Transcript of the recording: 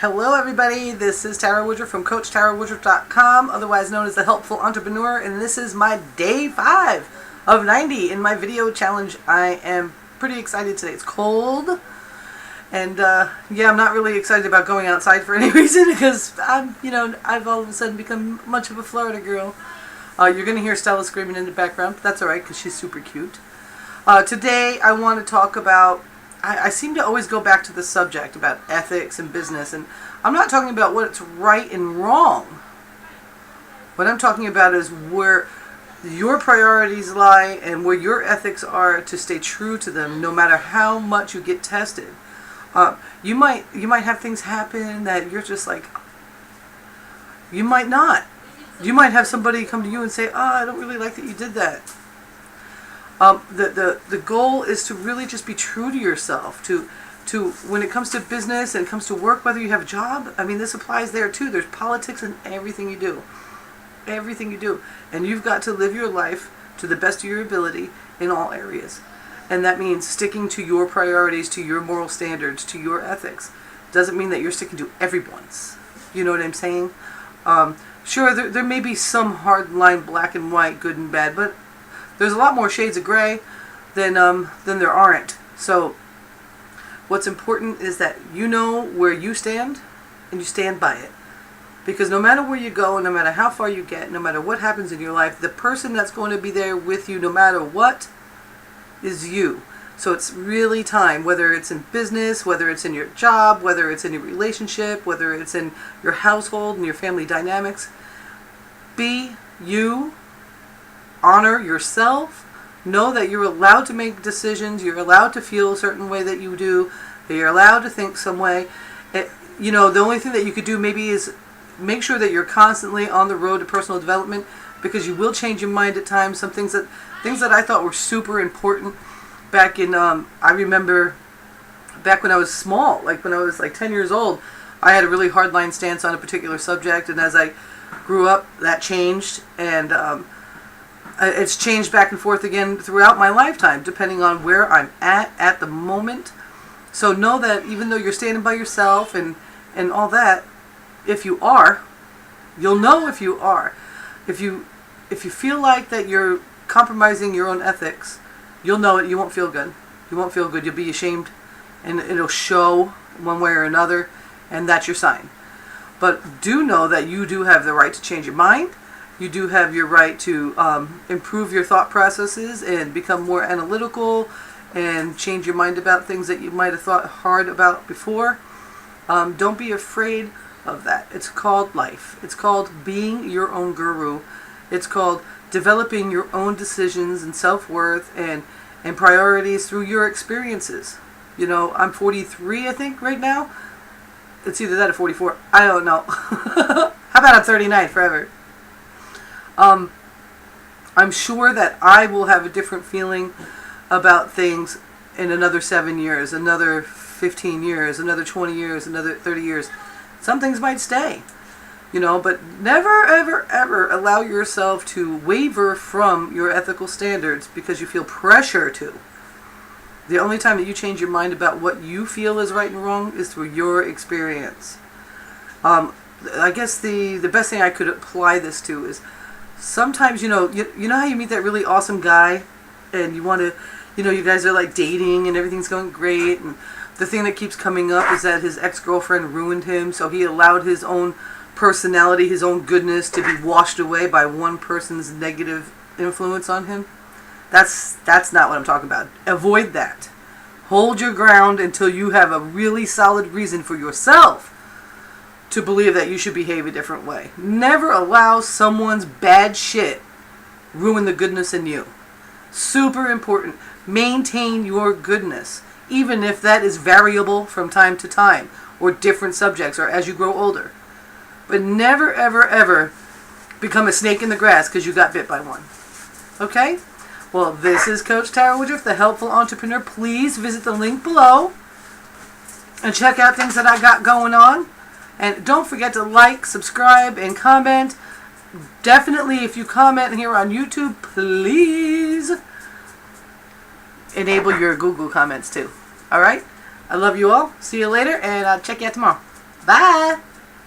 Hello everybody, this is Tara Woodruff from CoachTaraWoodruff.com, otherwise known as the Helpful Entrepreneur, and this is my day 5 of 90 in my video challenge. I am pretty excited today. It's cold, and yeah, I'm not really excited about going outside for any reason because I've all of a sudden become much of a Florida girl. You're going to hear Stella screaming in the background, but that's alright because she's super cute. Today I want to talk about, I seem to always go back to the subject about ethics and business, and I'm not talking about what's right and wrong. What I'm talking about is where your priorities lie and where your ethics are, to stay true to them no matter how much you get tested. You might have things happen that you're just like, you might not. You might have somebody come to you and say, "Oh, I don't really like that you did that." The goal is to really just be true to yourself. To when it comes to business and it comes to work, whether you have a job, I mean, this applies there too. There's politics in everything you do. Everything you do. And you've got to live your life to the best of your ability in all areas. And that means sticking to your priorities, to your moral standards, to your ethics. Doesn't mean that you're sticking to everyone's. You know what I'm saying? Sure, there may be some hard line, black and white, good and bad, but there's a lot more shades of gray than there aren't. So what's important is that you know where you stand and you stand by it. Because no matter where you go, no matter how far you get, no matter what happens in your life, the person that's going to be there with you no matter what is you. So it's really time, whether it's in business, whether it's in your job, whether it's in your relationship, whether it's in your household and your family dynamics. Be you. Honor yourself. Know that you're allowed to make decisions. You're allowed to feel a certain way that you do. That you're allowed to think some way. The only thing that you could do maybe is make sure that you're constantly on the road to personal development, because you will change your mind at times. Some things that I thought were super important back in, I remember back when I was small, like when I was like 10 years old, I had a really hardline stance on a particular subject, and as I grew up, that changed, and it's changed back and forth again throughout my lifetime, depending on where I'm at the moment. So know that even though you're standing by yourself and all that, if you are, you'll know if you are. If you feel like that you're compromising your own ethics, you'll know it. You won't feel good. You won't feel good. You'll be ashamed, and it'll show one way or another, and that's your sign. But do know that you do have the right to change your mind. You do have your right to improve your thought processes and become more analytical and change your mind about things that you might have thought hard about before. Don't be afraid of that. It's called life. It's called being your own guru. It's called developing your own decisions and self-worth and priorities through your experiences. I'm 43, I think, right now. It's either that or 44. I don't know. How about I'm 39 forever? I'm sure that I will have a different feeling about things in another 7 years, another 15 years, another 20 years, another 30 years. Some things might stay, but never, ever, ever allow yourself to waver from your ethical standards because you feel pressure to. The only time that you change your mind about what you feel is right and wrong is through your experience. I guess the best thing I could apply this to is, sometimes, you know how you meet that really awesome guy and you want to, you guys are like dating and everything's going great, and the thing that keeps coming up is that his ex-girlfriend ruined him, so he allowed his own personality, his own goodness to be washed away by one person's negative influence on him. That's not what I'm talking about. Avoid that. Hold your ground until you have a really solid reason for yourself to believe that you should behave a different way. Never allow someone's bad shit ruin the goodness in you. Super important. Maintain your goodness, even if that is variable from time to time, or different subjects, or as you grow older. But never, ever, ever become a snake in the grass because you got bit by one. Okay? Well, this is Coach Tara Woodruff, the Helpful Entrepreneur. Please visit the link below and check out things that I got going on. And don't forget to like, subscribe, and comment. Definitely, if you comment here on YouTube, please enable your Google comments too. Alright? I love you all. See you later, and I'll check you out tomorrow. Bye.